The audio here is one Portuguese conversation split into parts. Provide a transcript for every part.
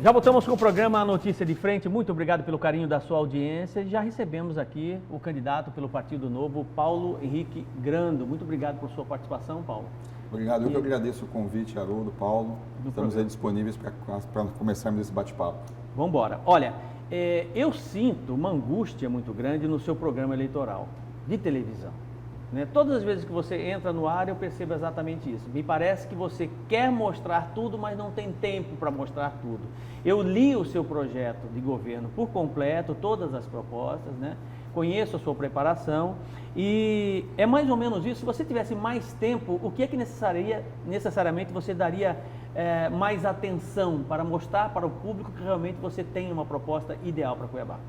Já voltamos com o programa A Notícia de Frente. Muito obrigado pelo carinho da sua audiência. Já recebemos aqui o candidato pelo Partido Novo, Paulo Henrique Grando. Muito obrigado por sua participação, Paulo. Obrigado. Eu que agradeço o convite, Haroldo, Paulo. Estamos aí disponíveis para começarmos esse bate-papo. Vamos embora. Olha, eu sinto uma angústia muito grande no seu programa eleitoral de televisão. Né? Todas as vezes que você entra no ar, eu percebo exatamente isso. Me parece que você quer mostrar tudo, mas não tem tempo para mostrar tudo. Eu li o seu projeto de governo por completo, todas as propostas, né? Conheço a sua preparação e é mais ou menos isso. Se você tivesse mais tempo, o que é que necessariamente você daria mais atenção para mostrar para o público que realmente você tem uma proposta ideal para Cuiabá?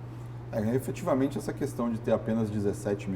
Efetivamente, essa questão de ter apenas 17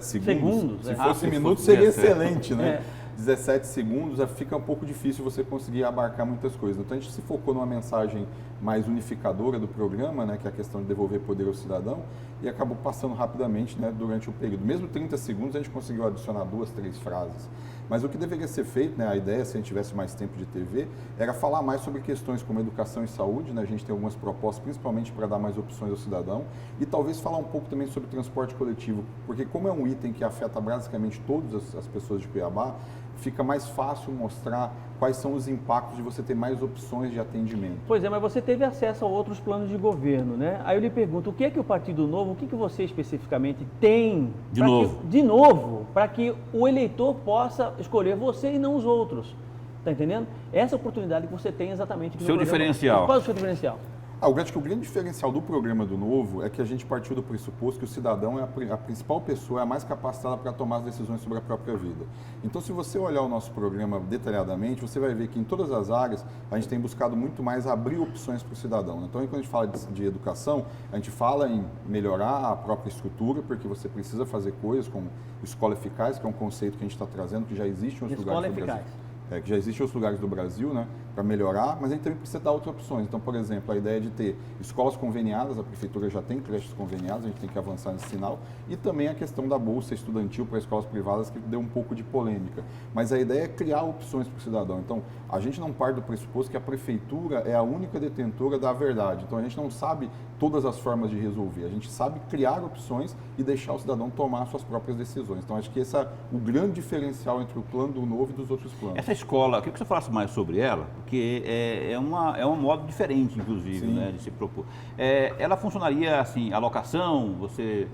segundos, se fosse minutos seria excelente, né? 17 segundos fica um pouco difícil você conseguir abarcar muitas coisas. Então a gente se focou numa mensagem mais unificadora do programa, né, que é a questão de devolver poder ao cidadão, e acabou passando rapidamente, né, durante o período. Mesmo 30 segundos a gente conseguiu adicionar 2, 3 frases. Mas o que deveria ser feito, né, a ideia, se a gente tivesse mais tempo de TV, era falar mais sobre questões como educação e saúde, né, a gente tem algumas propostas, principalmente para dar mais opções ao cidadão, e talvez falar um pouco também sobre transporte coletivo, porque como é um item que afeta basicamente todas as pessoas de Cuiabá, fica mais fácil mostrar quais são os impactos de você ter mais opções de atendimento. Pois é, mas você teve acesso a outros planos de governo, né? Aí eu lhe pergunto, o que é que o Partido Novo, o que você especificamente tem de novo, para que o eleitor possa escolher você e não os outros? Está entendendo? Essa oportunidade que você tem exatamente aqui no programa. Diferencial. Qual é o seu diferencial? O grande diferencial do programa do Novo é que a gente partiu do pressuposto que o cidadão é a principal pessoa, é a mais capacitada para tomar as decisões sobre a própria vida. Então, se você olhar o nosso programa detalhadamente, você vai ver que em todas as áreas a gente tem buscado muito mais abrir opções para o cidadão. Então, quando a gente fala de educação, a gente fala em melhorar a própria estrutura, porque você precisa fazer coisas como escola eficaz, que é um conceito que a gente está trazendo, que já existe em outros lugares do Brasil. Que já existe em outros lugares do Brasil, né, para melhorar, mas a gente também precisa dar outras opções. Então, por exemplo, a ideia de ter escolas conveniadas, a prefeitura já tem creches conveniadas, a gente tem que avançar nesse sinal, e também a questão da bolsa estudantil para escolas privadas, que deu um pouco de polêmica. Mas a ideia é criar opções para o cidadão. Então, a gente não parte do pressuposto que a prefeitura é a única detentora da verdade. Então, a gente não sabe todas as formas de resolver, a gente sabe criar opções e deixar o cidadão tomar suas próprias decisões. Então, acho que esse é o grande diferencial entre o plano do Novo e dos outros planos. Essa escola, eu queria que você falasse mais sobre ela, porque é um modo diferente, inclusive, né, de se propor. Ela funcionaria assim, a locação, você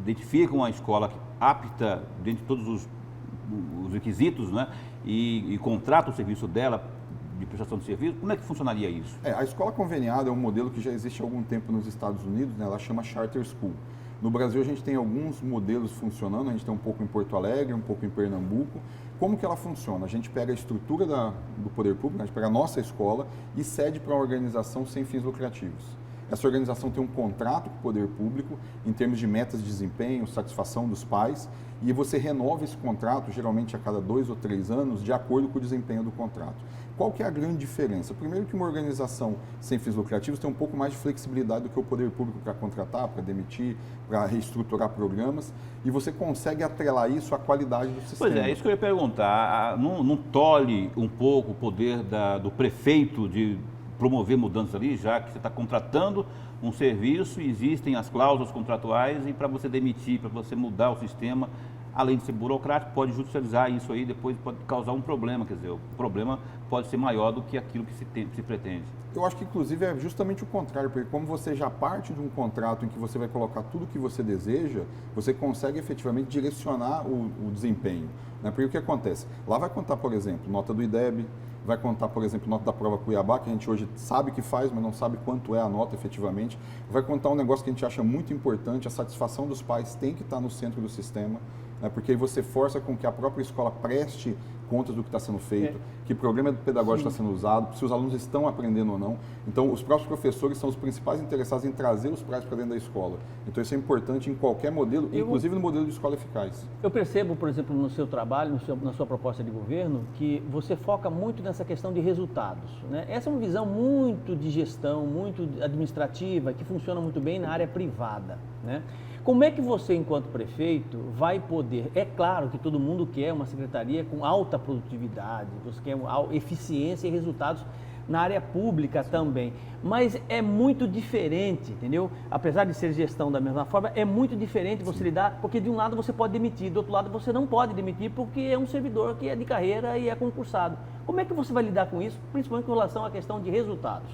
identifica uma escola apta dentro de todos os requisitos, né, e contrata o serviço dela de prestação de serviço, como é que funcionaria isso? A escola conveniada é um modelo que já existe há algum tempo nos Estados Unidos, né, ela chama Charter School. No Brasil a gente tem alguns modelos funcionando, a gente tem um pouco em Porto Alegre, um pouco em Pernambuco. Como que ela funciona? A gente pega a estrutura do poder público, a gente pega a nossa escola e cede para uma organização sem fins lucrativos. Essa organização tem um contrato com o poder público em termos de metas de desempenho, satisfação dos pais, e você renova esse contrato, geralmente a cada 2 ou 3 anos, de acordo com o desempenho do contrato. Qual que é a grande diferença? Primeiro que uma organização sem fins lucrativos tem um pouco mais de flexibilidade do que o poder público para contratar, para demitir, para reestruturar programas, e você consegue atrelar isso à qualidade do sistema. Pois é, isso que eu ia perguntar. Não tolhe um pouco o poder do prefeito de promover mudanças ali, já que você está contratando um serviço, existem as cláusulas contratuais e para você demitir, para você mudar o sistema, além de ser burocrático, pode judicializar isso aí, depois pode causar um problema, quer dizer, o problema pode ser maior do que aquilo que se pretende. Eu acho que, inclusive, é justamente o contrário, porque como você já parte de um contrato em que você vai colocar tudo o que você deseja, você consegue efetivamente direcionar o desempenho. Né? Porque o que acontece? Lá vai contar, por exemplo, nota do IDEB, vai contar, por exemplo, nota da prova Cuiabá, que a gente hoje sabe que faz, mas não sabe quanto é a nota efetivamente. Vai contar um negócio que a gente acha muito importante, a satisfação dos pais tem que estar no centro do sistema, né? Porque aí você força com que a própria escola preste contas do que está sendo feito, que programa pedagógico está sendo usado, se os alunos estão aprendendo ou não. Então, os próprios professores são os principais interessados em trazer os pais para dentro da escola. Então, isso é importante em qualquer modelo, inclusive no modelo de escola eficaz. Eu percebo, por exemplo, no seu trabalho, na sua proposta de governo, que você foca muito nessa questão de resultados, né? Essa é uma visão muito de gestão, muito administrativa, que funciona muito bem na área privada, né? Como é que você, enquanto prefeito, vai poder... É claro que todo mundo quer uma secretaria com alta produtividade, você quer eficiência e resultados, na área pública também. Mas é muito diferente, entendeu? Apesar de ser gestão da mesma forma, é muito diferente você lidar, porque de um lado você pode demitir, do outro lado você não pode demitir, porque é um servidor que é de carreira e é concursado. Como é que você vai lidar com isso, principalmente com relação à questão de resultados?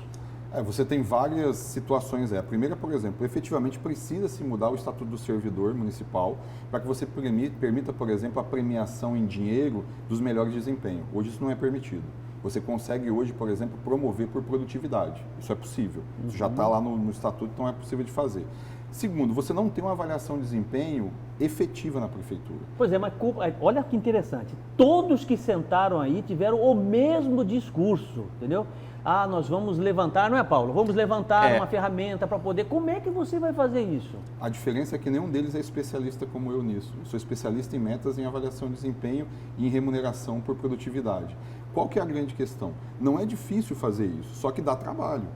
Você tem várias situações. A primeira, por exemplo, efetivamente precisa se mudar o estatuto do servidor municipal para que você permita, por exemplo, a premiação em dinheiro dos melhores desempenhos. Hoje isso não é permitido. Você consegue hoje, por exemplo, promover por produtividade. Isso é possível. Isso já está lá no estatuto, então é possível de fazer. Segundo, você não tem uma avaliação de desempenho efetiva na prefeitura. Pois é, mas olha que interessante. Todos que sentaram aí tiveram o mesmo discurso, entendeu? Ah, nós vamos levantar, não é, Paulo? Vamos levantar uma ferramenta para poder... Como é que você vai fazer isso? A diferença é que nenhum deles é especialista como eu nisso. Eu sou especialista em metas, em avaliação de desempenho e em remuneração por produtividade. Qual que é a grande questão? Não é difícil fazer isso, só que dá trabalho.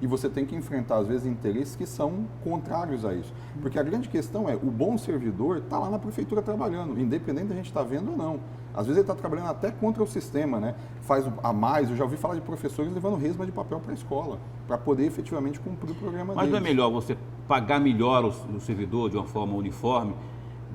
E você tem que enfrentar, às vezes, interesses que são contrários a isso. Porque a grande questão é, o bom servidor está lá na prefeitura trabalhando, independente da gente estar vendo ou não. Às vezes ele está trabalhando até contra o sistema, né? Faz a mais. Eu já ouvi falar de professores levando resma de papel para a escola, para poder efetivamente cumprir o programa deles. Mas não é melhor você pagar melhor o servidor de uma forma uniforme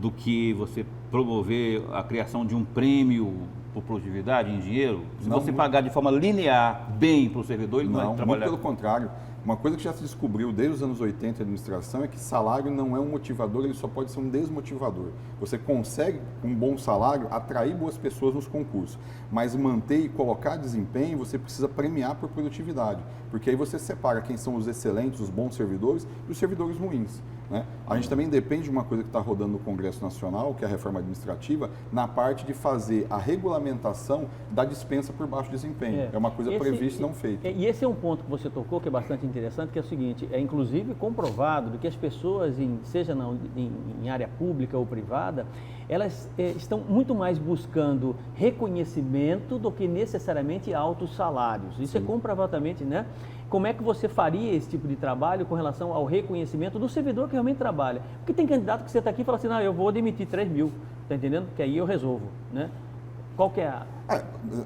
do que você promover a criação de um prêmio por produtividade em dinheiro? Se você pagar de forma linear bem para o servidor, ele não vai trabalhar. Muito pelo contrário. Uma coisa que já se descobriu desde os anos 80 em administração é que salário não é um motivador, ele só pode ser um desmotivador. Você consegue, com um bom salário, atrair boas pessoas nos concursos, mas manter e colocar desempenho, você precisa premiar por produtividade, porque aí você separa quem são os excelentes, os bons servidores e os servidores ruins. Né? A gente também depende de uma coisa que está rodando no Congresso Nacional, que é a reforma administrativa, na parte de fazer a regulamentação da dispensa por baixo desenpenho. É uma coisa prevista e não feita. E esse é um ponto que você tocou, que é bastante interessante, que é o seguinte, é inclusive comprovado de que as pessoas, seja em área pública ou privada, elas estão muito mais buscando reconhecimento do que necessariamente altos salários. Isso é comprovadamente, né? Como é que você faria esse tipo de trabalho com relação ao reconhecimento do servidor que realmente trabalha? Porque tem candidato que você está aqui e fala assim, não, eu vou demitir 3 mil, tá entendendo? Que aí eu resolvo, né? Qual que é a...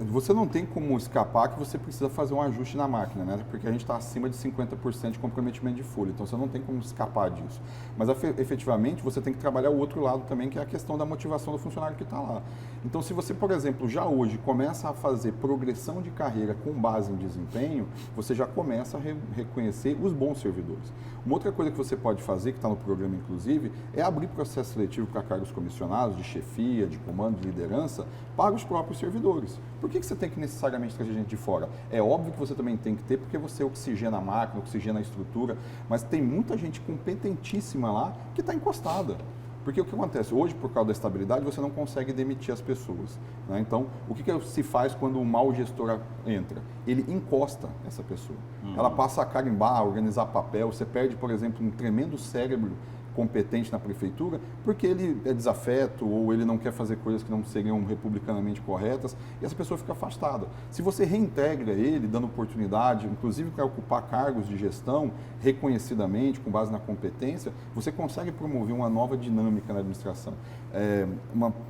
Você não tem como escapar que você precisa fazer um ajuste na máquina, né? Porque a gente está acima de 50% de comprometimento de folha, então você não tem como escapar disso. Mas efetivamente você tem que trabalhar o outro lado também, que é a questão da motivação do funcionário que está lá. Então se você, por exemplo, já hoje começa a fazer progressão de carreira com base em desempenho, você já começa a reconhecer os bons servidores. Uma outra coisa que você pode fazer, que está no programa inclusive, é abrir processo seletivo para cargos comissionados, de chefia, de comando, de liderança, para os próprios servidores. Por que você tem que necessariamente trazer gente de fora? É óbvio que você também tem que ter, porque você oxigena a máquina, oxigena a estrutura, mas tem muita gente competentíssima lá que está encostada. Porque o que acontece? Hoje, por causa da estabilidade, você não consegue demitir as pessoas. Né? Então, o que se faz quando um mau gestor entra? Ele encosta essa pessoa. Ela passa a carimbar, organizar papel. Você perde, por exemplo, um tremendo cérebro competente na prefeitura, porque ele é desafeto ou ele não quer fazer coisas que não seriam republicanamente corretas, e essa pessoa fica afastada. Se você reintegra ele, dando oportunidade, inclusive para ocupar cargos de gestão, reconhecidamente, com base na competência, você consegue promover uma nova dinâmica na administração.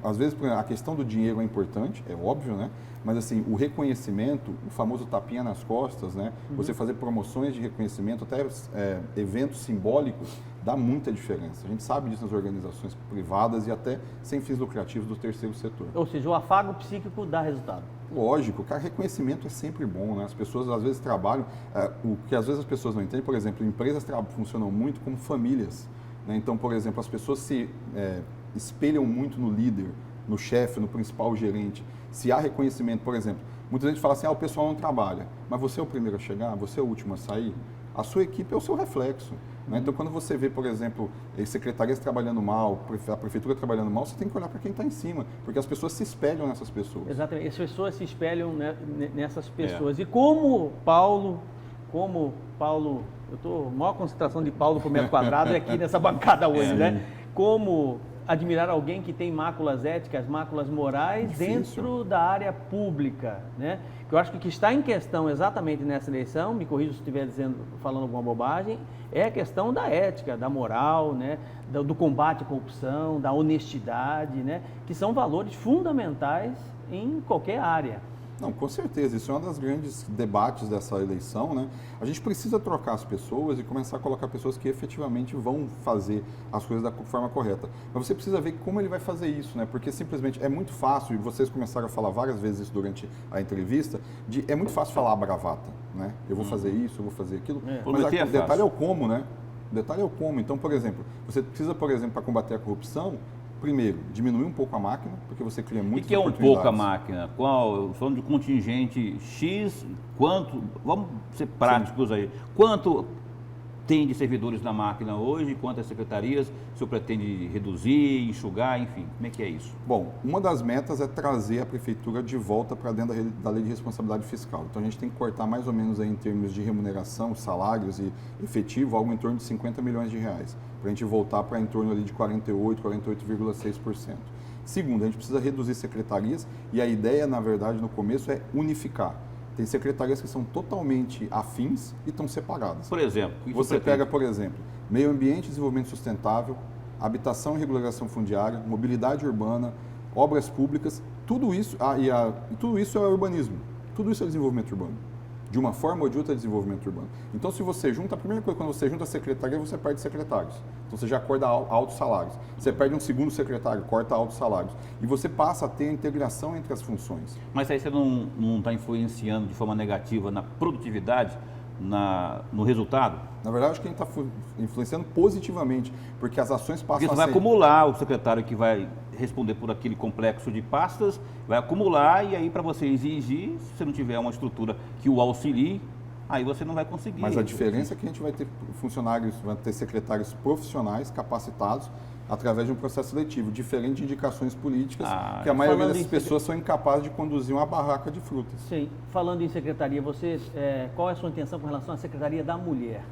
Às vezes, a questão do dinheiro é importante, é óbvio, né? Mas assim, o reconhecimento, o famoso tapinha nas costas, né? Você fazer promoções de reconhecimento, até eventos simbólicos, dá muita diferença. A gente sabe disso nas organizações privadas e até sem fins lucrativos do terceiro setor. Ou seja, o afago psíquico dá resultado. Lógico, cara, reconhecimento é sempre bom, né? As pessoas às vezes trabalham, o que às vezes as pessoas não entendem, por exemplo, empresas funcionam muito como famílias. Né? Então, por exemplo, as pessoas se espelham muito no líder, no chefe, no principal gerente. Se há reconhecimento, por exemplo, muita gente fala assim, o pessoal não trabalha, mas você é o primeiro a chegar, você é o último a sair, a sua equipe é o seu reflexo. Né? Então, quando você vê, por exemplo, secretarias trabalhando mal, a prefeitura trabalhando mal, você tem que olhar para quem está em cima, porque as pessoas se espelham nessas pessoas. Exatamente, as pessoas se espelham nessas pessoas. E como Paulo, eu estou, a maior concentração de Paulo por metro quadrado é aqui nessa bancada hoje, né? Como admirar alguém que tem máculas éticas, máculas morais dentro da área pública, né? Que eu acho que o que está em questão exatamente nessa eleição, me corrija se estiver falando alguma bobagem, é a questão da ética, da moral, né? Do combate à corrupção, da honestidade, né? Que são valores fundamentais em qualquer área. Não, com certeza, isso é um dos grandes debates dessa eleição, né? A gente precisa trocar as pessoas e começar a colocar pessoas que efetivamente vão fazer as coisas da forma correta. Mas você precisa ver como ele vai fazer isso, né? Porque simplesmente é muito fácil, e vocês começaram a falar várias vezes isso durante a entrevista, é muito fácil falar a bravata, né? Eu vou fazer isso, eu vou fazer aquilo. Mas o detalhe é o como, né? O detalhe é o como. Então, por exemplo, você precisa, por exemplo, para combater a corrupção, primeiro, diminuir um pouco a máquina, porque você cria muitas oportunidades. E que é um pouco a máquina? Falando de contingente X, quanto, vamos ser práticos aí, quanto tem de servidores na máquina hoje, quantas secretarias o senhor pretende reduzir, enxugar, enfim, como é que é isso? Bom, uma das metas é trazer a prefeitura de volta para dentro da lei de responsabilidade fiscal. Então a gente tem que cortar mais ou menos aí em termos de remuneração, salários e efetivo, algo em torno de 50 milhões de reais, para a gente voltar para em torno ali de 48,6%. Segundo, a gente precisa reduzir secretarias e a ideia, na verdade, no começo é unificar. Tem secretarias que são totalmente afins e estão separadas. Por exemplo, você pega, por exemplo, meio ambiente e desenvolvimento sustentável, habitação e regularização fundiária, mobilidade urbana, obras públicas, tudo isso, tudo isso é urbanismo, tudo isso é desenvolvimento urbano. De uma forma ou de outra é desenvolvimento urbano. Então, se você junta, a primeira coisa, quando você junta a secretaria, você perde secretários. Então, você já corta altos salários. Você perde um segundo secretário, corta altos salários. E você passa a ter a integração entre as funções. Mas aí você não está influenciando de forma negativa na produtividade, no resultado? Na verdade, acho que a gente está influenciando positivamente, porque as ações passam porque você vai acumular o secretário que vai responder por aquele complexo de pastas, vai acumular e aí para você exigir, se você não tiver uma estrutura que o auxilie, aí você não vai conseguir. Mas a diferença é que a gente vai ter funcionários, vai ter secretários profissionais capacitados através de um processo seletivo, diferente de indicações políticas, que a maioria das pessoas são incapazes de conduzir uma barraca de frutas. Sim. Falando em secretaria, qual é a sua intenção com relação à Secretaria da Mulher?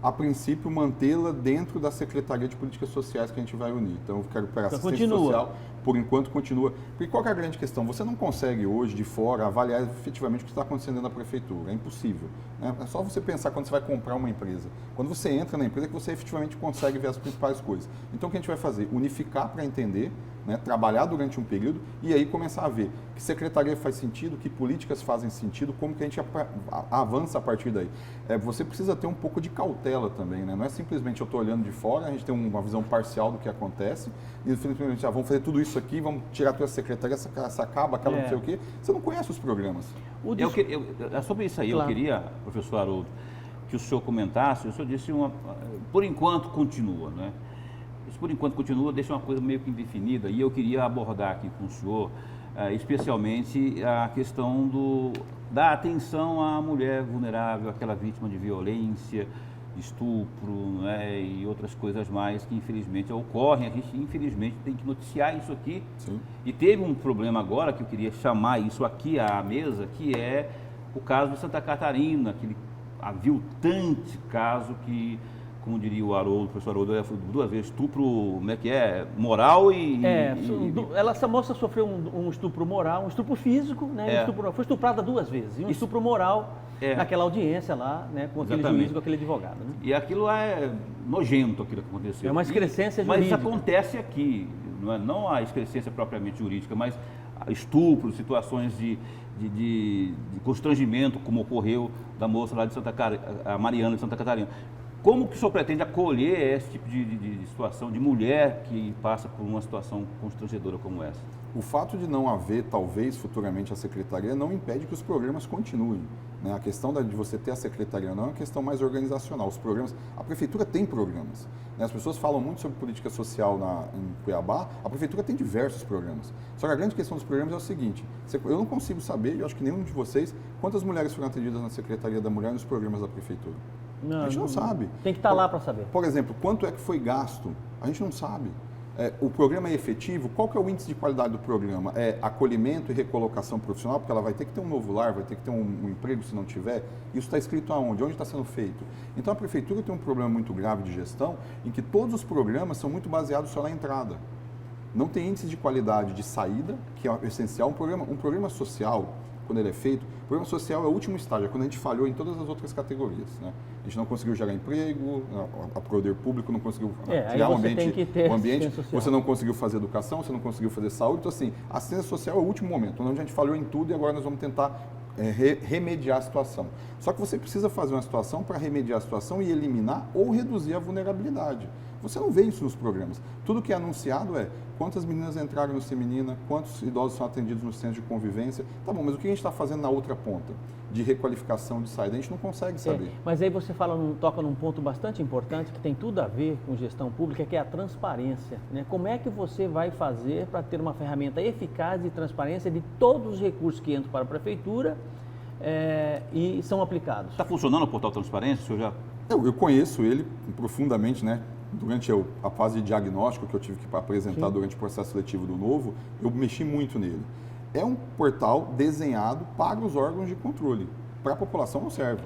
A princípio, mantê-la dentro da Secretaria de Políticas Sociais que a gente vai unir. Então, eu quero pegar assistência social, por enquanto continua. Porque qual que é a grande questão? Você não consegue hoje, de fora, avaliar efetivamente o que está acontecendo dentro da prefeitura. É impossível. Né? É só você pensar quando você vai comprar uma empresa. Quando você entra na empresa, é que você efetivamente consegue ver as principais coisas. Então, o que a gente vai fazer? Unificar para entender, né? Trabalhar durante um período e aí começar a ver que secretaria faz sentido, que políticas fazem sentido, como que a gente avança a partir daí. Você precisa ter um pouco de cautela também, né? Não é simplesmente eu estou olhando de fora, a gente tem uma visão parcial do que acontece e simplesmente vamos fazer tudo isso aqui, vamos tirar a tua secretaria, essa acaba, aquela não sei o quê. Você não conhece os programas. Sobre isso aí, claro. Eu queria, professor Haroldo, que o senhor comentasse. O senhor disse por enquanto continua, né? Isso por enquanto continua, deixa uma coisa meio que indefinida e eu queria abordar aqui com o senhor, especialmente a questão da atenção à mulher vulnerável, aquela vítima de violência, de estupro, né, e outras coisas mais que infelizmente ocorrem. A gente infelizmente tem que noticiar isso aqui. Sim. E teve um problema agora que eu queria chamar isso aqui à mesa, que é o caso de Santa Catarina, aquele aviltante caso que, como diria o Haroldo, o professor Haroldo, duas vezes estupro, como é que é? Moral essa moça sofreu um estupro moral, um estupro físico, né? Foi estuprada duas vezes. E um estupro moral naquela audiência lá, né? Com aquele juiz, com aquele advogado. Né? E aquilo é nojento, aquilo que aconteceu. É uma excrescência jurídica. Mas isso acontece aqui, não a excrescência propriamente jurídica, mas estupro, situações de constrangimento, como ocorreu da moça lá de a Mariana de Santa Catarina. Como que o senhor pretende acolher esse tipo de situação de mulher que passa por uma situação constrangedora como essa? O fato de não haver, talvez, futuramente a secretaria não impede que os programas continuem. Né? A questão de você ter a secretaria não é uma questão mais organizacional. Os programas, a prefeitura tem programas. Né? As pessoas falam muito sobre política social em Cuiabá, a prefeitura tem diversos programas. Só que a grande questão dos programas é o seguinte, eu não consigo saber, eu acho que nenhum de vocês, quantas mulheres foram atendidas na Secretaria da Mulher nos programas da prefeitura. A gente não sabe. Tem que estar lá para saber. Por exemplo, quanto é que foi gasto? A gente não sabe. O programa é efetivo? Qual que é o índice de qualidade do programa? É acolhimento e recolocação profissional? Porque ela vai ter que ter um novo lar, vai ter que ter um emprego se não tiver. Isso está escrito aonde? Onde está sendo feito? Então a prefeitura tem um problema muito grave de gestão em que todos os programas são muito baseados só na entrada. Não tem índice de qualidade de saída, que é essencial. Um programa social, quando ele é feito, o programa social é o último estágio, é quando a gente falhou em todas as outras categorias, né? A gente não conseguiu gerar emprego, o poder público não conseguiu criar um ambiente, tem que ter você não conseguiu fazer educação, você não conseguiu fazer saúde, então assim, a assistência social é o último momento, onde a gente falhou em tudo e agora nós vamos tentar remediar a situação. Só que você precisa fazer uma situação para remediar a situação e eliminar ou reduzir a vulnerabilidade. Você não vê isso nos programas. Tudo que é anunciado é quantas meninas entraram no Semenina, quantos idosos são atendidos no centro de convivência. Tá bom, mas o que a gente está fazendo na outra ponta? De requalificação, de saída, a gente não consegue saber. Mas aí você toca num ponto bastante importante que tem tudo a ver com gestão pública, que é a transparência, né? Como é que você vai fazer para ter uma ferramenta eficaz de transparência de todos os recursos que entram para a prefeitura e são aplicados? Está funcionando o portal Transparência? O senhor já... Eu conheço ele profundamente, né? Durante a fase de diagnóstico que eu tive que apresentar durante o processo seletivo do Novo, eu mexi muito nele. É um portal desenhado para os órgãos de controle. Para a população não serve.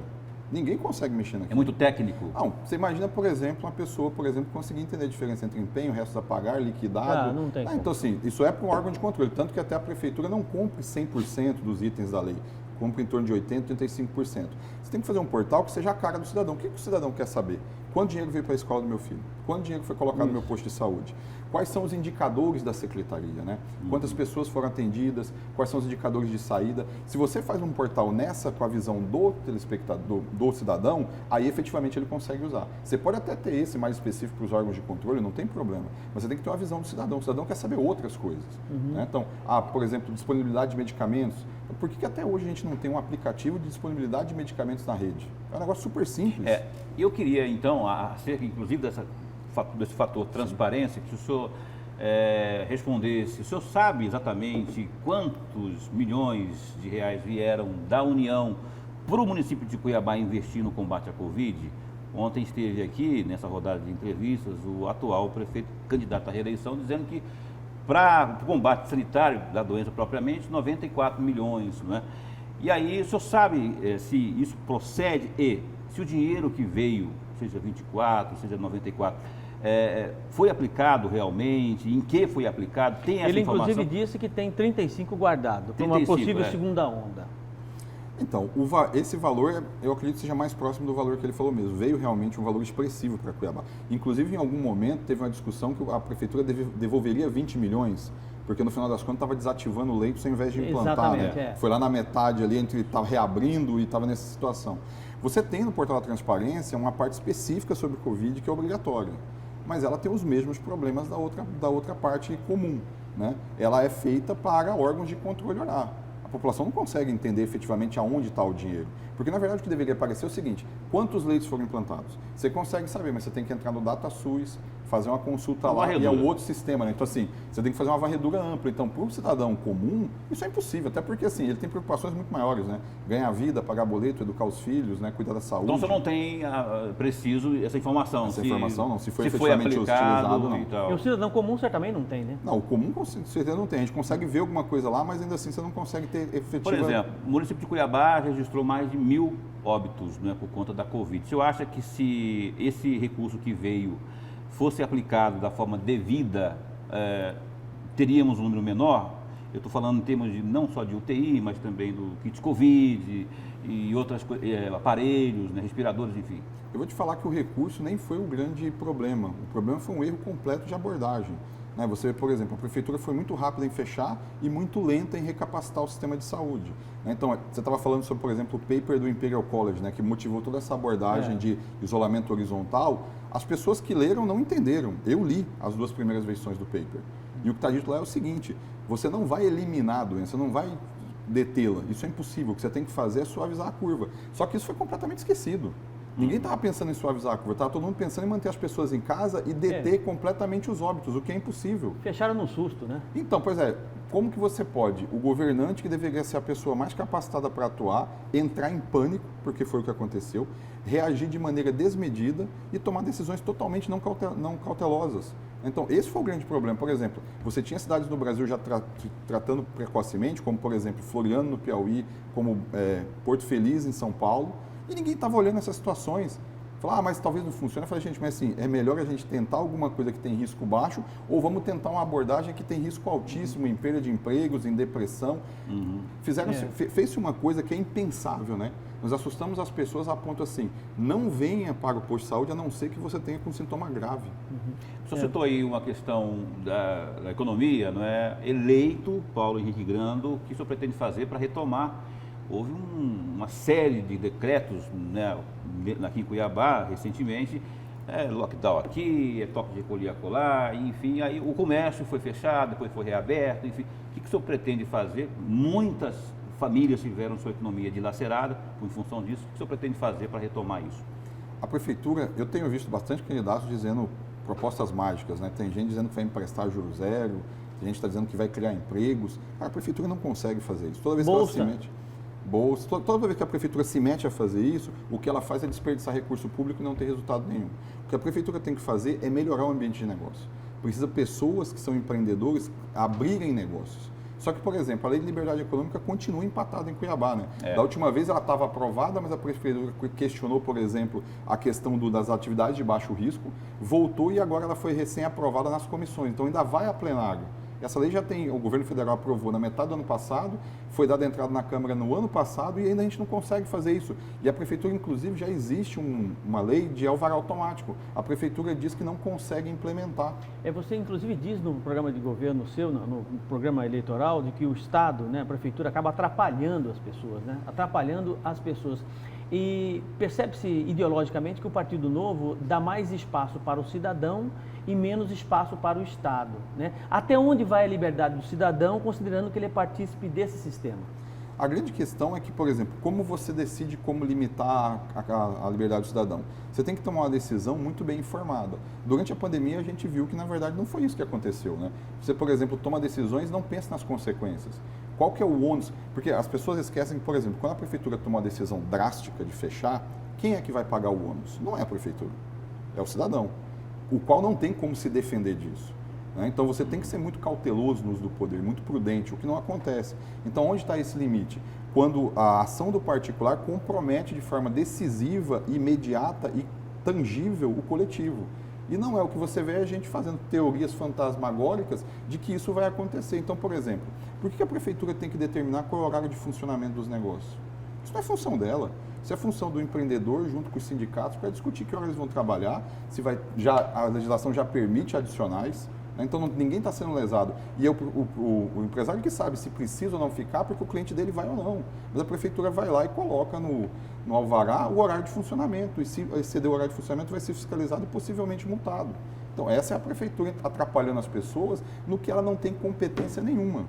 Ninguém consegue mexer naquilo. É muito técnico? Não, você imagina, por exemplo, uma pessoa, conseguir entender a diferença entre empenho, restos a pagar, liquidado. Não tem como. Então, assim, isso é para um órgão de controle. Tanto que até a prefeitura não compre 100% dos itens da lei. Compra em torno de 80%, 35%. Você tem que fazer um portal que seja a cara do cidadão. O que o cidadão quer saber? Quanto dinheiro veio para a escola do meu filho? Quanto dinheiro foi colocado no meu posto de saúde? Quais são os indicadores da secretaria, né? Quantas pessoas foram atendidas? Quais são os indicadores de saída? Se você faz um portal com a visão do telespectador, do cidadão, aí efetivamente ele consegue usar. Você pode até ter esse mais específico para os órgãos de controle, não tem problema. Mas você tem que ter uma visão do cidadão. O cidadão quer saber outras coisas. Né? Então, por exemplo, disponibilidade de medicamentos. Por que até hoje a gente não tem um aplicativo de disponibilidade de medicamentos na rede? É um negócio super simples. Eu queria, então, acerca, inclusive, desse fator transparência, que o senhor respondesse. O senhor sabe exatamente quantos milhões de reais vieram da União para o município de Cuiabá investir no combate à Covid? Ontem esteve aqui, nessa rodada de entrevistas, o atual prefeito candidato à reeleição, dizendo que para o combate sanitário da doença propriamente, 94 milhões, né? E aí, o senhor sabe se isso procede e se o dinheiro que veio, seja 24, seja 94, foi aplicado realmente, em que foi aplicado, tem essa informação? Ele, inclusive, disse que tem 35 guardado, para uma possível segunda onda. Então, esse valor, eu acredito que seja mais próximo do valor que ele falou mesmo. Veio realmente um valor expressivo para Cuiabá. Inclusive, em algum momento, teve uma discussão que a prefeitura devolveria 20 milhões, porque no final das contas estava desativando leitos ao invés de implantar. Exatamente, né? Foi lá na metade ali, estava reabrindo e estava nessa situação. Você tem no portal da transparência uma parte específica sobre Covid que é obrigatória, mas ela tem os mesmos problemas da outra parte comum. Né? Ela é feita para órgãos de controle olhar. A população não consegue entender efetivamente aonde está o dinheiro. Porque, na verdade, o que deveria aparecer é o seguinte: quantos leitos foram implantados? Você consegue saber, mas você tem que entrar no DataSUS, fazer uma consulta lá, e é um outro sistema, né? Então, assim, você tem que fazer uma varredura ampla. Então, para o cidadão comum, isso é impossível, até porque, assim, ele tem preocupações muito maiores, né? Ganhar vida, pagar boleto, educar os filhos, né? Cuidar da saúde. Então, você não tem preciso essa informação? Essa informação não, se foi efetivamente utilizado, não. E o cidadão comum certamente não tem, né? Não, o comum com certeza não tem. A gente consegue ver alguma coisa lá, mas ainda assim você não consegue ter efetiva... Por exemplo, o município de Cuiabá registrou mais de 1.000 óbitos, né, por conta da Covid. O senhor acha que se esse recurso que veio fosse aplicado da forma devida, teríamos um número menor? Eu estou falando em termos de não só de UTI, mas também do kit Covid e outros aparelhos, né, respiradores, enfim. Eu vou te falar que o recurso nem foi o grande problema. O problema foi um erro completo de abordagem. Né? Você, por exemplo, a prefeitura foi muito rápida em fechar e muito lenta em recapacitar o sistema de saúde. Né? Então, você estava falando sobre, por exemplo, o paper do Imperial College, né? Que motivou toda essa abordagem de isolamento horizontal. As pessoas que leram não entenderam. Eu li as 2 primeiras versões do paper. E o que está dito lá é o seguinte: você não vai eliminar a doença, não vai detê-la. Isso é impossível. O que você tem que fazer é suavizar a curva. Só que isso foi completamente esquecido. Ninguém estava pensando em suavizar a curva, estava todo mundo pensando em manter as pessoas em casa e deter completamente os óbitos, o que é impossível. Fecharam no susto, né? Então, pois é, como que você pode, o governante, que deveria ser a pessoa mais capacitada para atuar, entrar em pânico, porque foi o que aconteceu, reagir de maneira desmedida e tomar decisões totalmente não cautelosas? Então, esse foi o grande problema. Por exemplo, você tinha cidades no Brasil já tratando precocemente, como, por exemplo, Floriano, no Piauí, como Porto Feliz, em São Paulo, e ninguém estava olhando essas situações. Falar, mas talvez não funcione. Eu falei, gente, mas assim, é melhor a gente tentar alguma coisa que tem risco baixo ou vamos tentar uma abordagem que tem risco altíssimo em perda de empregos, em depressão. Fez-se uma coisa que é impensável, né? Nós assustamos as pessoas a ponto assim, não venha para o posto de saúde a não ser que você tenha com sintoma grave. Você citou aí uma questão da economia, não é? Eleito Paulo Henrique Grando, o que o senhor pretende fazer para retomar? Houve uma série de decretos, né, aqui em Cuiabá, recentemente, lockdown aqui, toque de recolher acolá, enfim, aí o comércio foi fechado, depois foi reaberto, enfim. O que o senhor pretende fazer? Muitas famílias tiveram sua economia dilacerada em função disso. O que o senhor pretende fazer para retomar isso? A prefeitura, eu tenho visto bastante candidatos dizendo propostas mágicas, né? Tem gente dizendo que vai emprestar juros zero, tem gente que está dizendo que vai criar empregos. A prefeitura não consegue fazer isso. Toda vez que ela se mete... Toda vez que a prefeitura se mete a fazer isso, o que ela faz é desperdiçar recurso público e não ter resultado nenhum. O que a prefeitura tem que fazer é melhorar o ambiente de negócio. Precisa pessoas que são empreendedores abrirem negócios. Só que, por exemplo, a Lei de Liberdade Econômica continua empatada em Cuiabá, né? Da última vez ela estava aprovada, mas a prefeitura questionou, por exemplo, a questão das atividades de baixo risco, voltou e agora ela foi recém-aprovada nas comissões. Então ainda vai a plenário. Essa lei já tem, o governo federal aprovou na metade do ano passado, foi dada entrada na Câmara no ano passado e ainda a gente não consegue fazer isso. E a Prefeitura, inclusive, já existe uma lei de alvará automático. A Prefeitura diz que não consegue implementar. Você, inclusive, diz no programa de governo seu, no programa eleitoral, de que o Estado, né, a Prefeitura, acaba atrapalhando as pessoas, né? Atrapalhando as pessoas. E percebe-se ideologicamente que o Partido Novo dá mais espaço para o cidadão e menos espaço para o Estado, né? Até onde vai a liberdade do cidadão, considerando que ele é partícipe desse sistema? A grande questão é que, por exemplo, como você decide como limitar a liberdade do cidadão? Você tem que tomar uma decisão muito bem informada. Durante a pandemia, a gente viu que, na verdade, não foi isso que aconteceu, né? Você, por exemplo, toma decisões e não pensa nas consequências. Qual que é o ônus? Porque as pessoas esquecem, por exemplo, quando a prefeitura toma uma decisão drástica de fechar, quem é que vai pagar o ônus? Não é a prefeitura, é o cidadão, o qual não tem como se defender disso. Né? Então você tem que ser muito cauteloso no uso do poder, muito prudente, o que não acontece. Então onde está esse limite? Quando a ação do particular compromete de forma decisiva, imediata e tangível o coletivo. E não é o que você vê a gente fazendo teorias fantasmagóricas de que isso vai acontecer. Então, por exemplo, por que a prefeitura tem que determinar qual é o horário de funcionamento dos negócios? Isso não é função dela. Isso é função do empreendedor junto com os sindicatos para discutir que horas eles vão trabalhar, se a legislação já permite adicionais. Né? Então, ninguém está sendo lesado. E o empresário que sabe se precisa ou não ficar, porque o cliente dele vai ou não. Mas a prefeitura vai lá e coloca no alvará o horário de funcionamento. E se exceder o horário de funcionamento, vai ser fiscalizado e possivelmente multado. Então, essa é a prefeitura atrapalhando as pessoas no que ela não tem competência nenhuma.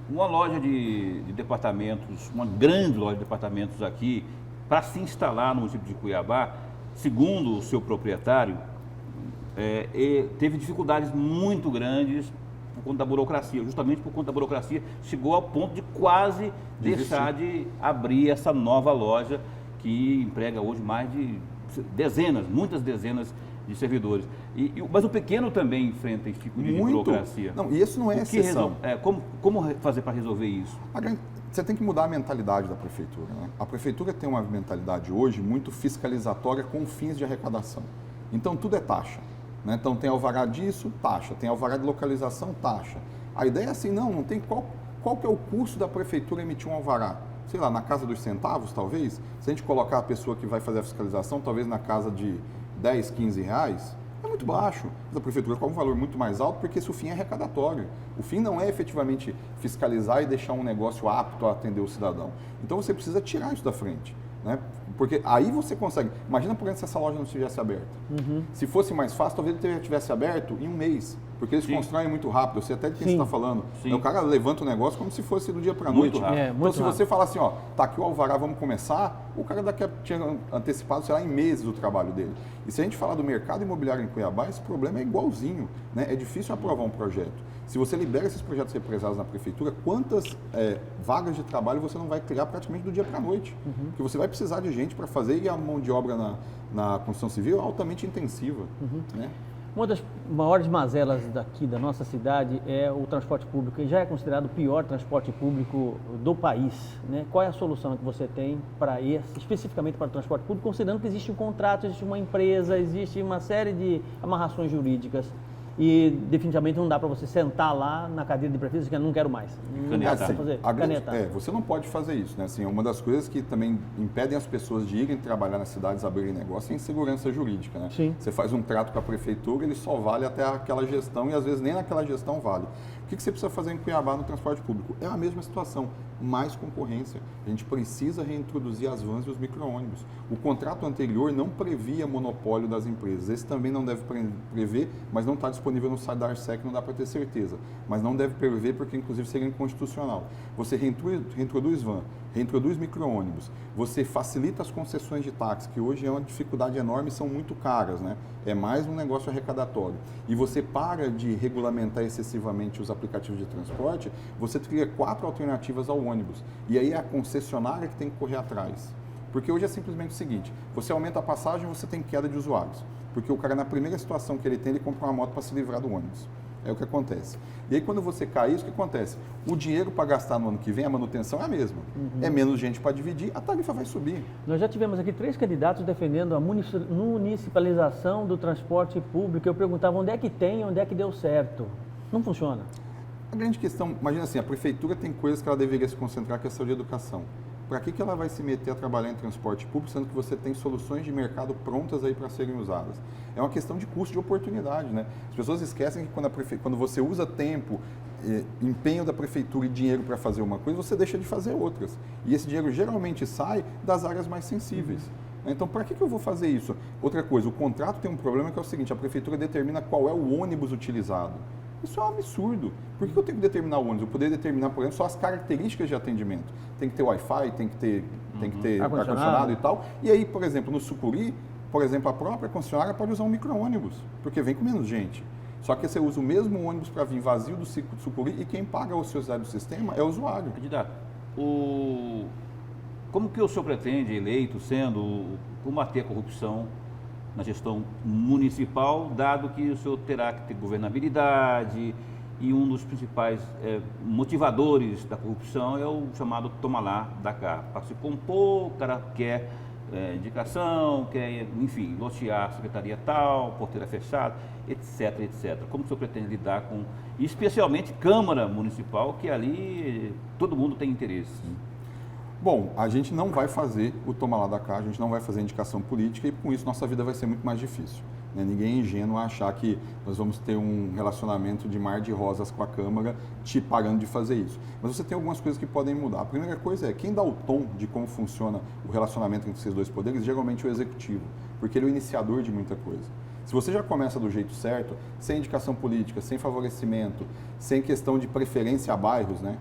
Uma loja de departamentos, uma grande loja de departamentos aqui, para se instalar no município de Cuiabá, segundo o seu proprietário, teve dificuldades muito grandes por conta da burocracia. Justamente por conta da burocracia, chegou ao ponto de quase deixar de abrir essa nova loja que emprega hoje mais de muitas dezenas de servidores. Mas o pequeno também enfrenta esse tipo de burocracia. Não, e isso não é exceção. Como fazer para resolver isso? Você tem que mudar a mentalidade da prefeitura. Né? A prefeitura tem uma mentalidade hoje muito fiscalizatória com fins de arrecadação. Então, tudo é taxa. Né? Então, tem alvará disso, taxa. Tem alvará de localização, taxa. A ideia é assim, não tem qual que é o custo da prefeitura emitir um alvará? Sei lá, na casa dos centavos, talvez? Se a gente colocar a pessoa que vai fazer a fiscalização, talvez na casa de 10, 15 reais, é muito baixo. Mas a prefeitura cobra um valor muito mais alto porque esse o fim é arrecadatório. O fim não é efetivamente fiscalizar e deixar um negócio apto a atender o cidadão. Então você precisa tirar isso da frente. Né? Porque aí você consegue. Imagina, por exemplo, se essa loja não estivesse aberta. Se fosse mais fácil, talvez ele tivesse aberto em um mês. Porque eles constroem muito rápido. Eu sei até de quem você está falando. O cara levanta o negócio como se fosse do dia para a noite. Então, se você falar assim, tá aqui o alvará, vamos começar, o cara tinha antecipado, sei lá, em meses o trabalho dele. E se a gente falar do mercado imobiliário em Cuiabá, esse problema é igualzinho. Né? É difícil aprovar um projeto. Se você libera esses projetos represados na prefeitura, quantas vagas de trabalho você não vai criar praticamente do dia para a noite? Porque você vai precisar de gente para fazer e a mão de obra na construção civil é altamente intensiva. Né? Uma das maiores mazelas daqui da nossa cidade é o transporte público, e já é considerado o pior transporte público do país, né? Qual é a solução que você tem para esse, especificamente para o transporte público, considerando que existe um contrato, existe uma empresa, existe uma série de amarrações jurídicas e definitivamente não dá para você sentar lá na cadeira de prefeito e dizer, não quero mais. Não dá para fazer. Canetar. Você não pode fazer isso, né? Assim, uma das coisas que também impedem as pessoas de irem trabalhar nas cidades, abrirem negócio, é a insegurança jurídica, né? Sim. Você faz um trato com a prefeitura, ele só vale até aquela gestão e às vezes nem naquela gestão vale. O que você precisa fazer em Cuiabá no transporte público? É a mesma situação, mais concorrência. A gente precisa reintroduzir as vans e os micro-ônibus. O contrato anterior não previa monopólio das empresas. Esse também não deve prever, mas não está disponível no site da Arsec, não dá para ter certeza. Mas não deve prever porque, inclusive, seria inconstitucional. Você reintroduz van, reintroduz micro-ônibus, você facilita as concessões de táxi, que hoje é uma dificuldade enorme e são muito caras, né? É mais um negócio arrecadatório. E você para de regulamentar excessivamente os aplicativos de transporte, você cria 4 alternativas ao ônibus. E aí é a concessionária que tem que correr atrás. Porque hoje é simplesmente o seguinte, você aumenta a passagem, você tem queda de usuários. Porque o cara, na primeira situação que ele tem, ele compra uma moto para se livrar do ônibus. É o que acontece. E aí, quando você cai isso, o que acontece? O dinheiro para gastar no ano que vem, a manutenção é a mesma. É menos gente para dividir, a tarifa vai subir. Nós já tivemos aqui 3 candidatos defendendo a municipalização do transporte público. Eu perguntava onde é que tem, onde é que deu certo. Não funciona. A grande questão, imagina assim, a prefeitura tem coisas que ela deveria se concentrar, que é a saúde e educação. Para que ela vai se meter a trabalhar em transporte público, sendo que você tem soluções de mercado prontas aí para serem usadas? É uma questão de custo de oportunidade, né? As pessoas esquecem que quando você usa tempo, empenho da prefeitura e dinheiro para fazer uma coisa, você deixa de fazer outras. E esse dinheiro geralmente sai das áreas mais sensíveis. Então, para que eu vou fazer isso? Outra coisa, o contrato tem um problema que é o seguinte, a prefeitura determina qual é o ônibus utilizado. Isso é um absurdo. Por que eu tenho que determinar o ônibus? Eu poderia determinar, por exemplo, só as características de atendimento. Tem que ter Wi-Fi, tem que ter ar-condicionado e tal. E aí, por exemplo, no Sucuri, por exemplo, a própria concessionária pode usar um micro-ônibus, porque vem com menos gente. Só que você usa o mesmo ônibus para vir vazio do Sucuri e quem paga a ociosidade do sistema é o usuário. Candidato, como que o senhor pretende, eleito, combater a corrupção na gestão municipal, dado que o senhor terá que ter governabilidade e um dos principais motivadores da corrupção é o chamado toma lá, dá cá. Para se compor, o cara quer indicação, quer, enfim, lotear a secretaria tal, porteira fechada, etc, etc. Como o senhor pretende lidar com, especialmente Câmara Municipal, que ali todo mundo tem interesse? Bom, a gente não vai fazer o toma lá da cá, a gente não vai fazer indicação política e com isso nossa vida vai ser muito mais difícil. Né? Ninguém é ingênuo a achar que nós vamos ter um relacionamento de mar de rosas com a Câmara te pagando de fazer isso. Mas você tem algumas coisas que podem mudar. A primeira coisa é, quem dá o tom de como funciona o relacionamento entre esses dois poderes, geralmente é o Executivo, porque ele é o iniciador de muita coisa. Se você já começa do jeito certo, sem indicação política, sem favorecimento, sem questão de preferência a bairros, né?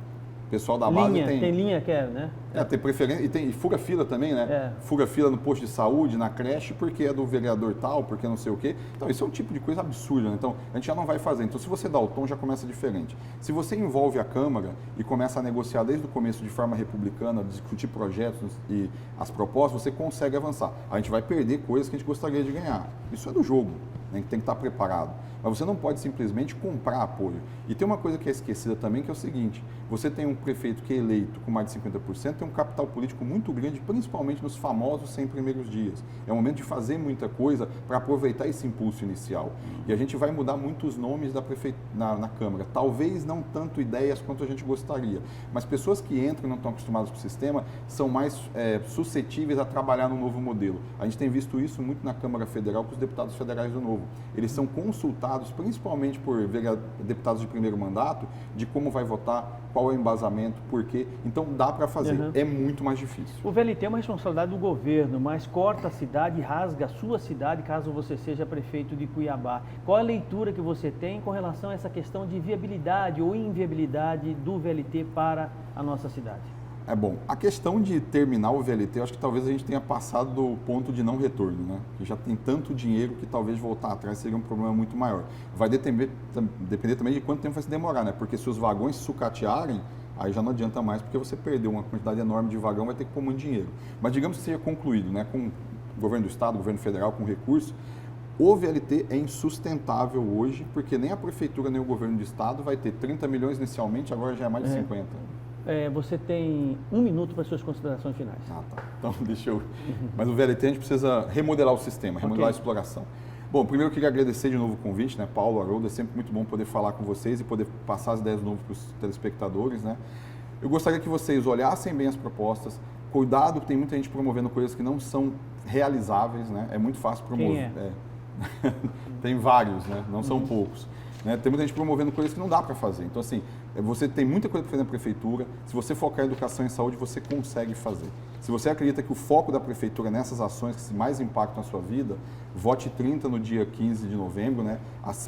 O pessoal da base tem linha que é, né? Tem preferência e fura fila também, né? Fura fila no posto de saúde, na creche, porque é do vereador tal, porque não sei o quê. Então, isso é um tipo de coisa absurda, né? Então, a gente já não vai fazer. Então, se você dá o tom, já começa diferente. Se você envolve a Câmara e começa a negociar desde o começo de forma republicana, discutir projetos e as propostas, você consegue avançar. A gente vai perder coisas que a gente gostaria de ganhar. Isso é do jogo, né? Tem que estar preparado. Mas você não pode simplesmente comprar apoio. E tem uma coisa que é esquecida também, que é o seguinte, você tem um prefeito que é eleito com mais de 50%, tem um capital político muito grande, principalmente nos famosos 100 primeiros dias. É o momento de fazer muita coisa para aproveitar esse impulso inicial. E a gente vai mudar muitos nomes na Câmara. Talvez não tanto ideias quanto a gente gostaria, mas pessoas que entram e não estão acostumadas com o sistema são mais suscetíveis a trabalhar no novo modelo. A gente tem visto isso muito na Câmara Federal com os deputados federais do Novo. Eles são consultados principalmente por deputados de primeiro mandato, de como vai votar, qual é o embasamento, por quê. Então, dá para fazer. É muito mais difícil. O VLT é uma responsabilidade do governo, mas corta a cidade e rasga a sua cidade caso você seja prefeito de Cuiabá. Qual é a leitura que você tem com relação a essa questão de viabilidade ou inviabilidade do VLT para a nossa cidade? Bom, a questão de terminar o VLT, eu acho que talvez a gente tenha passado do ponto de não retorno, né? Que já tem tanto dinheiro que talvez voltar atrás seria um problema muito maior. Vai depender também de quanto tempo vai se demorar, né? Porque se os vagões sucatearem, aí já não adianta mais, porque você perdeu uma quantidade enorme de vagão, vai ter que pôr muito dinheiro. Mas digamos que seja concluído, né? Com o governo do Estado, governo federal, com recurso, O VLT é insustentável hoje, porque nem a prefeitura nem o governo do estado vai ter 30 milhões inicialmente, agora já é mais de 50. Você tem 1 minuto para suas considerações finais. Ah, tá. Então, deixa eu... Mas o VLT a gente precisa remodelar o sistema, remodelar a exploração. Bom, primeiro eu queria agradecer de novo o convite, né? Paulo, Haroldo, é sempre muito bom poder falar com vocês e poder passar as ideias de novo para os telespectadores, né? Eu gostaria que vocês olhassem bem as propostas, cuidado que tem muita gente promovendo coisas que não são realizáveis, né? É muito fácil promover. Quem é? Tem vários, né? Não são poucos. Né? Tem muita gente promovendo coisas que não dá para fazer. Então, assim, você tem muita coisa para fazer na prefeitura. Se você focar em educação e saúde, você consegue fazer. Se você acredita que o foco da prefeitura é nessas ações que mais impactam a sua vida, vote 30 no dia 15 de novembro, né?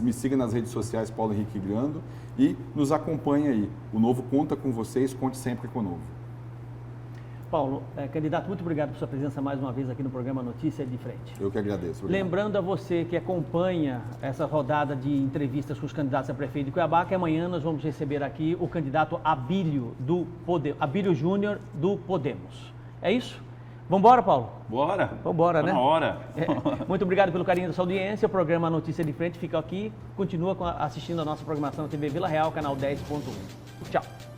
Me siga nas redes sociais, Paulo Henrique Grando, e nos acompanhe aí. O Novo conta com vocês, conte sempre com o Novo. Paulo, candidato, muito obrigado por sua presença mais uma vez aqui no programa Notícia de Frente. Eu que agradeço. Obrigado. Lembrando a você que acompanha essa rodada de entrevistas com os candidatos a prefeito de Cuiabá, que amanhã nós vamos receber aqui o candidato Abílio Júnior do Podemos. É isso? Vambora, Paulo? Bora! Vambora, né? Na hora! Muito obrigado pelo carinho da sua audiência. O programa Notícia de Frente fica aqui. Continua assistindo a nossa programação na TV Vila Real, canal 10.1. Tchau!